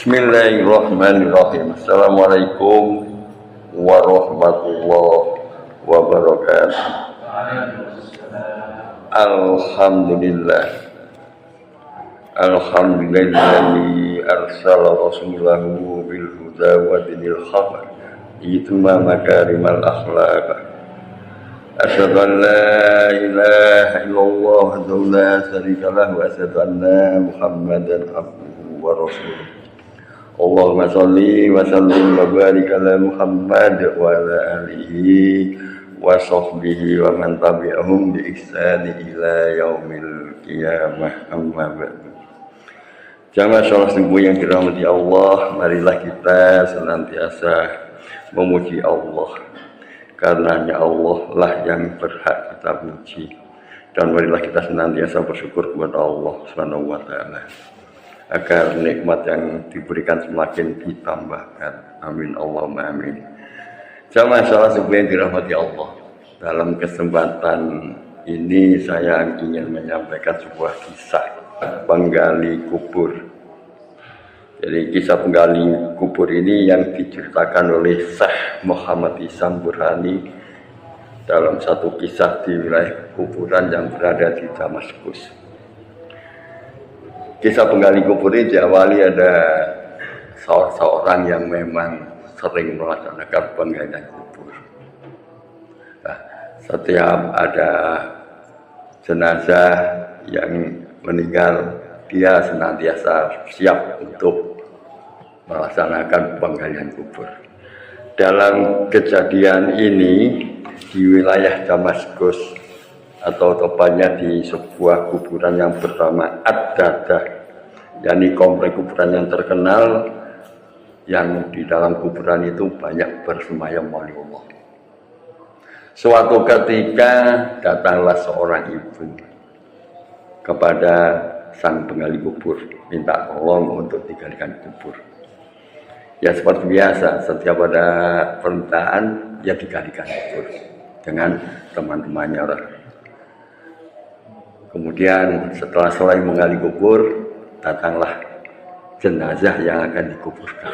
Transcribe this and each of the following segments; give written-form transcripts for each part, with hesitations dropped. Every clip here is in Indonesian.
Bismillahirrahmanirrahim. Assalamualaikum warahmatullahi wabarakatuh. Alhamdulillah. Alhamdulillahi arsala rasulahu bil huda wa dinil haq itma makarimal akhlaq. Asyhadu an la ilaha illallah wahdahu la syarika lahu wa asyhadu anna Muhammadan abduhu wa rasuluh. Allahumma sholli wa sallim wa barik ala Muhammad wa ala alihi wa sahbihi wa man tabi'ahum bi ihsani ila yaumil qiyamah, amma ba'du. Jamaah salat subuh yang dirahmati Allah, marilah kita senantiasa memuji Allah, karena Allah lah yang berhak kita puji, dan marilah kita senantiasa bersyukur kepada Allah Subhanahu wa taala agar nikmat yang diberikan semakin ditambahkan. Amin Allahumma amin. Jamaah salat subuh yang dirahmati Allah, dalam kesempatan ini saya ingin menyampaikan sebuah kisah penggali kubur. Jadi kisah penggali kubur ini yang diceritakan oleh Syekh Muhammad Ihsan Burhani dalam satu kisah di wilayah kuburan yang berada di Damaskus. Kisah penggali kubur ini diawali ada seorang yang memang sering melaksanakan penggalian kubur. Nah, setiap ada jenazah yang meninggal, dia senantiasa siap untuk melaksanakan penggalian kubur. Dalam kejadian ini di wilayah Damaskus, atau tepatnya di sebuah kuburan yang bernama Ad-Dadah, yakni komplek kuburan yang terkenal, yang di dalam kuburan itu banyak bersemayam waliullah. Suatu ketika datanglah seorang ibu kepada sang penggali kubur, minta tolong untuk digalikan kubur. Ya seperti biasa, setiap ada permintaan ya digalikan kubur dengan teman-temannya orang. Kemudian setelah selesai menggali kubur, datanglah jenazah yang akan dikuburkan.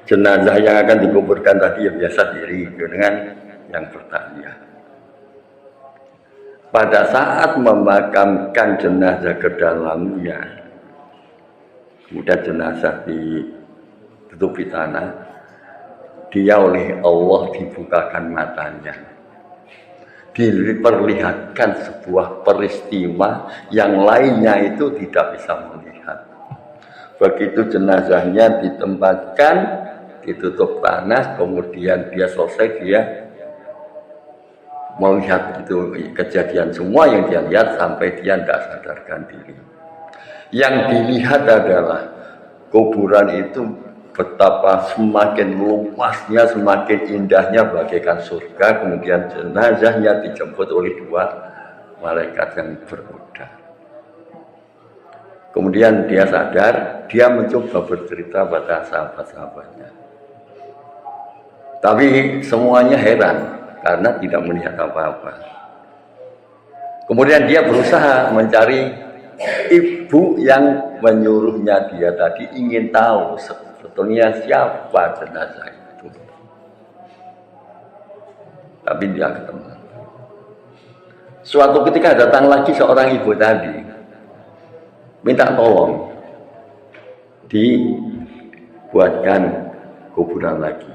Jenazah yang akan dikuburkan tadi ya biasa diri dengan yang bertanya. Pada saat memakamkan jenazah ke dalamnya, kemudian jenazah ditutupi tanah, dia oleh Allah dibukakan matanya, diperlihatkan sebuah peristiwa yang lainnya itu tidak bisa melihat. Begitu jenazahnya ditempatkan, ditutup tanah, kemudian dia selesai, dia melihat itu kejadian semua yang dia lihat sampai dia tidak sadarkan diri. Yang dilihat adalah kuburan itu betapa semakin luasnya, semakin indahnya bagaikan surga. Kemudian jenazahnya dijemput oleh dua malaikat yang berkuda. Kemudian dia sadar, dia mencoba bercerita pada sahabat-sahabatnya, tapi semuanya heran karena tidak melihat apa-apa. Kemudian dia berusaha mencari ibu yang menyuruhnya dia tadi, ingin tahu sebetulnya siapa jenazah itu. Tapi dia ketemu. Suatu ketika datang lagi seorang ibu tadi, minta tolong dibuatkan kuburan lagi.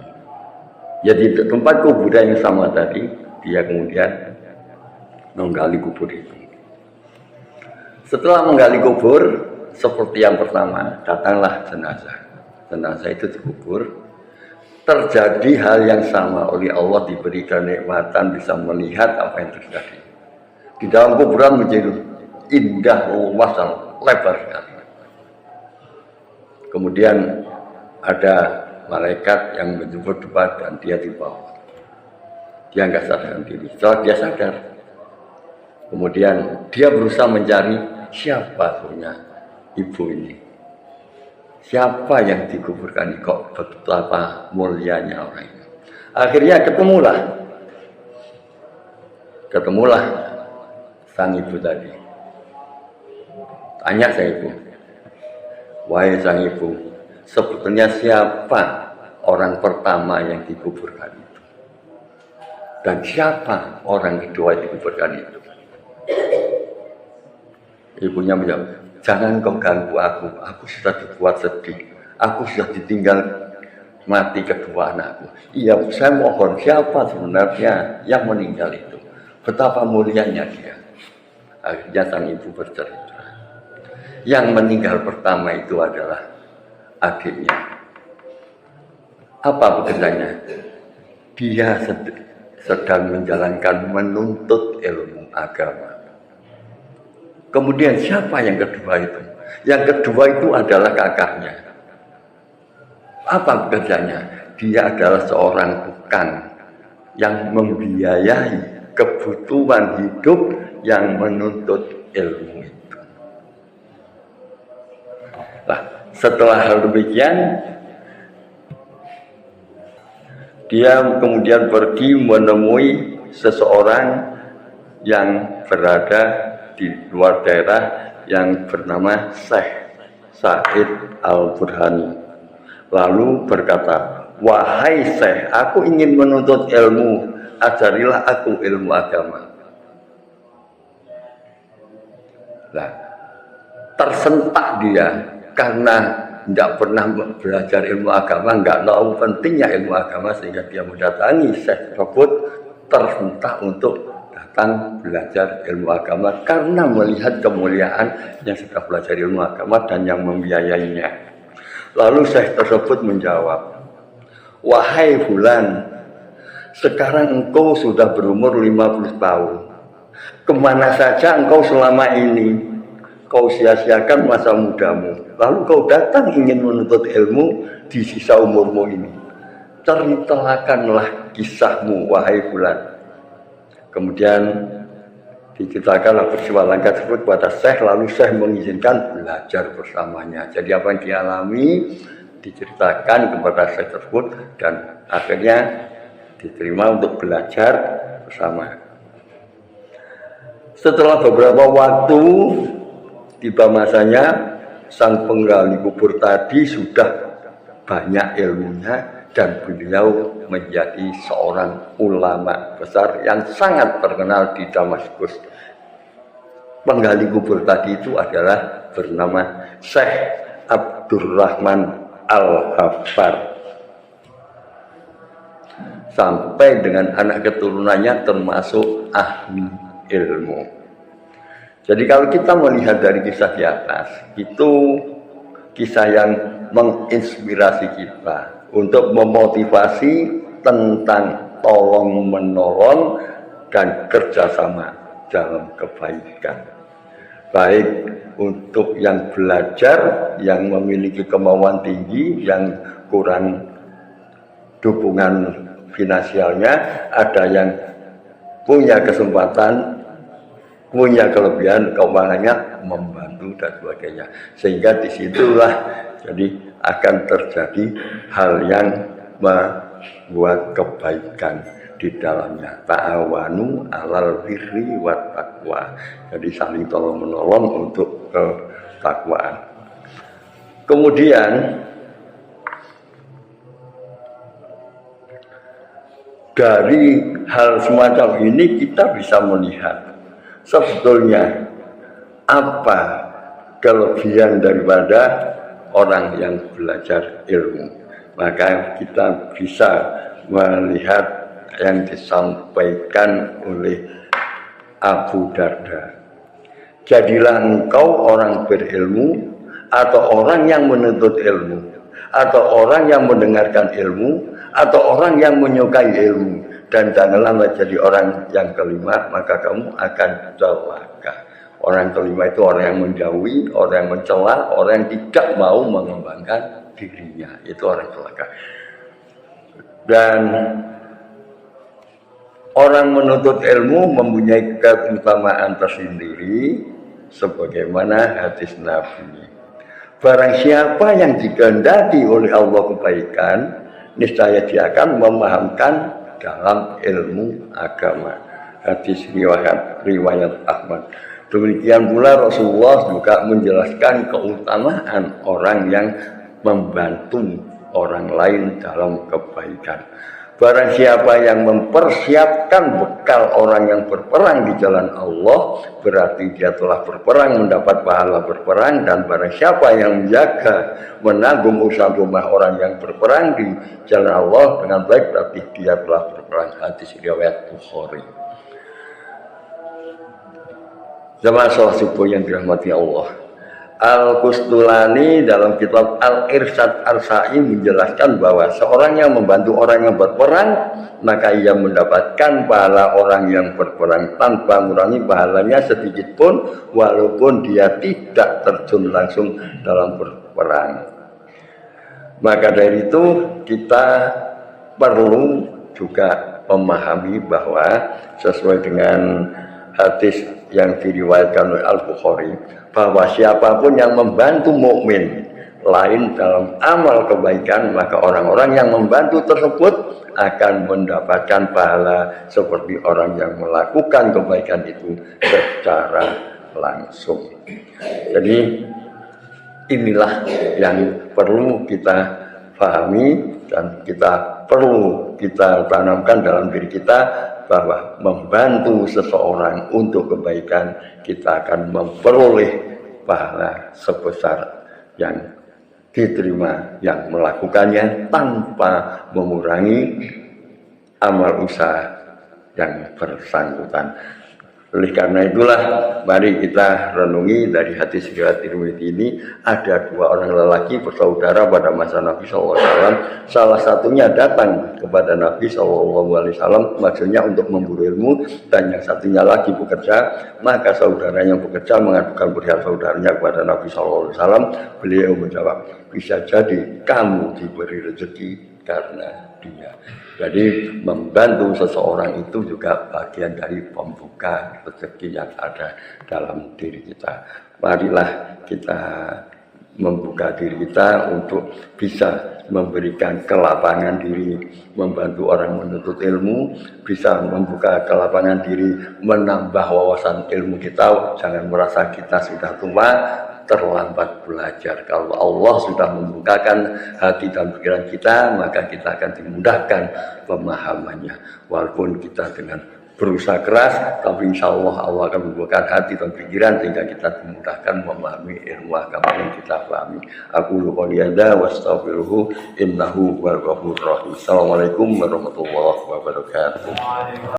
Jadi tempat kuburan yang sama tadi, dia kemudian menggali kubur itu. Setelah menggali kubur, seperti yang pertama, datanglah jenazah. Jenazah itu dikubur. Terjadi hal yang sama, oleh Allah diberi kenikmatan bisa melihat apa yang terjadi. Di dalam kuburan menjadi indah, luas dan lebar sekali. Kemudian ada malaikat yang menjemput depan dan dia dibawa. Dia nggak sadarkan diri. Setelah dia sadar, kemudian dia berusaha mencari siapa punya ibu ini. Siapa yang dikuburkan, kok betapa mulianya orang ini. Akhirnya ketemulah sang ibu tadi. Tanya sang ibu, wahai sang ibu, sebetulnya siapa orang pertama yang dikuburkan itu? Dan siapa orang kedua yang dikuburkan itu? Ibunya menjawab, jangan kau ganggu aku sudah dibuat sedih, aku sudah ditinggal mati kedua anakku. Iya, saya mohon, siapa sebenarnya yang meninggal itu? Betapa mulianya dia. Akhirnya sang ibu bercerita, yang meninggal pertama itu adalah adiknya. Apa pekerjaannya? Dia sedang menjalankan menuntut ilmu agama. Kemudian siapa yang kedua itu? Yang kedua itu adalah kakaknya. Apa pekerjaannya? Dia adalah seorang tukang yang membiayai kebutuhan hidup yang menuntut ilmu itu. Nah, setelah hal demikian, dia kemudian pergi menemui seseorang yang berada di luar daerah yang bernama Syekh Said Al-Burhani. Lalu berkata, wahai Syekh, aku ingin menuntut ilmu, ajarilah aku ilmu agama. Nah, tersentak dia karena tidak pernah belajar ilmu agama, nggak tahu pentingnya ilmu agama, sehingga dia mendatangi Syekh tersebut, tersentak untuk datang belajar ilmu agama karena melihat kemuliaan yang sudah belajar ilmu agama dan yang membiayainya. Lalu Syekh tersebut menjawab, wahai Fulan, sekarang engkau sudah berumur 50 tahun. Kemana saja engkau selama ini? Kau sia-siakan masa mudamu. Lalu kau datang ingin menuntut ilmu di sisa umurmu ini. Ceritakanlah kisahmu, wahai Fulan. Kemudian diceritakanlah peristiwa langkah tersebut kepada Syekh, lalu Syekh mengizinkan belajar bersamanya. Jadi apa yang dialami diceritakan kepada Syekh tersebut dan akhirnya diterima untuk belajar bersama. Setelah beberapa waktu, tiba masanya sang penggali kubur tadi sudah banyak ilmunya dan beliau menjadi seorang ulama besar yang sangat terkenal di Damaskus. Penggali kubur tadi itu adalah bernama Syekh Abdurrahman Al-Haffar. Sampai dengan anak keturunannya termasuk ahli ilmu. Jadi kalau kita melihat dari kisah di atas, itu kisah yang menginspirasi kita untuk memotivasi tentang tolong-menolong dan kerjasama dalam kebaikan. Baik untuk yang belajar, yang memiliki kemauan tinggi, yang kurang dukungan finansialnya, ada yang punya kesempatan, punya kelebihan keuangannya, membantu dan sebagainya. Sehingga disitulah jadi akan terjadi hal yang membuat kebaikan di dalamnya. Ta'awanu 'alal birri wat taqwa. Jadi saling tolong menolong untuk ketakwaan. Kemudian dari hal semacam ini kita bisa melihat sebetulnya apa kelebihan daripada orang yang belajar ilmu. Maka kita bisa melihat yang disampaikan oleh Abu Darda. Jadilah engkau orang berilmu, atau orang yang menuntut ilmu, atau orang yang mendengarkan ilmu, atau orang yang menyukai ilmu, dan janganlah menjadi orang yang kelima, maka kamu akan celaka. Orang kelima itu orang yang menjauhi, orang yang mencela, orang yang tidak mau mengembangkan dirinya, itu orang celaka. Dan orang menuntut ilmu mempunyai keutamaan tersendiri, sebagaimana hadis Nabi. Barang siapa yang dikehendaki oleh Allah kebaikan, niscaya dia akan memahamkan dalam ilmu agama. Hadis riwayat Ahmad. Demikian pula Rasulullah juga menjelaskan keutamaan orang yang membantu orang lain dalam kebaikan. Barang siapa yang mempersiapkan bekal orang yang berperang di jalan Allah, berarti dia telah berperang, mendapat pahala berperang. Dan barang siapa yang menjaga, menanggung usaha rumah orang yang berperang di jalan Allah dengan baik, berarti dia telah berperang. Hadis riwayat Bukhari. Jamaah sholat subuh yang dirahmati Allah, Al-Qustulani dalam kitab Al-Irsyad Ar-Sa'i menjelaskan bahwa seorang yang membantu orang yang berperang, maka ia mendapatkan pahala orang yang berperang tanpa mengurangi pahalanya sedikit pun, walaupun dia tidak terjun langsung dalam berperang. Maka dari itu kita perlu juga memahami bahwa sesuai dengan hadis yang diriwayatkan oleh Al-Bukhari, bahwa siapapun yang membantu mukmin lain dalam amal kebaikan, maka orang-orang yang membantu tersebut akan mendapatkan pahala seperti orang yang melakukan kebaikan itu secara langsung. Jadi inilah yang perlu kita pahami dan kita perlu kita tanamkan dalam diri kita, bahwa membantu seseorang untuk kebaikan, kita akan memperoleh pahala sebesar yang diterima yang melakukannya tanpa mengurangi amal usaha yang bersangkutan. Oleh karena itulah, mari kita renungi dari hadis riwayat Tirmidzi ini. Ada dua orang lelaki bersaudara pada masa Nabi SAW. Salah satunya datang kepada Nabi SAW, maksudnya untuk memburu ilmu, dan yang satunya lagi bekerja. Maka saudara yang bekerja mengadukan perihal saudaranya kepada Nabi SAW. Beliau menjawab, bisa jadi kamu diberi rezeki karena dia. Jadi membantu seseorang itu juga bagian dari pembuka rezeki yang ada dalam diri kita. Marilah kita membuka diri kita untuk bisa memberikan kelapangan diri, membantu orang menuntut ilmu, bisa membuka kelapangan diri, menambah wawasan ilmu kita. Jangan merasa kita sudah tua, terlambat belajar. Kalau Allah sudah membukakan hati dan pikiran kita, maka kita akan dimudahkan pemahamannya. Walaupun kita dengan berusaha keras, tapi insya Allah Allah akan membukakan hati dan pikiran sehingga kita dimudahkan memahami ilmu agama yang kita pahami. Aku qouli hadza wa astaghfiruhu innahu huwal ghafurur rahim. Assalamualaikum warahmatullahi wabarakatuh.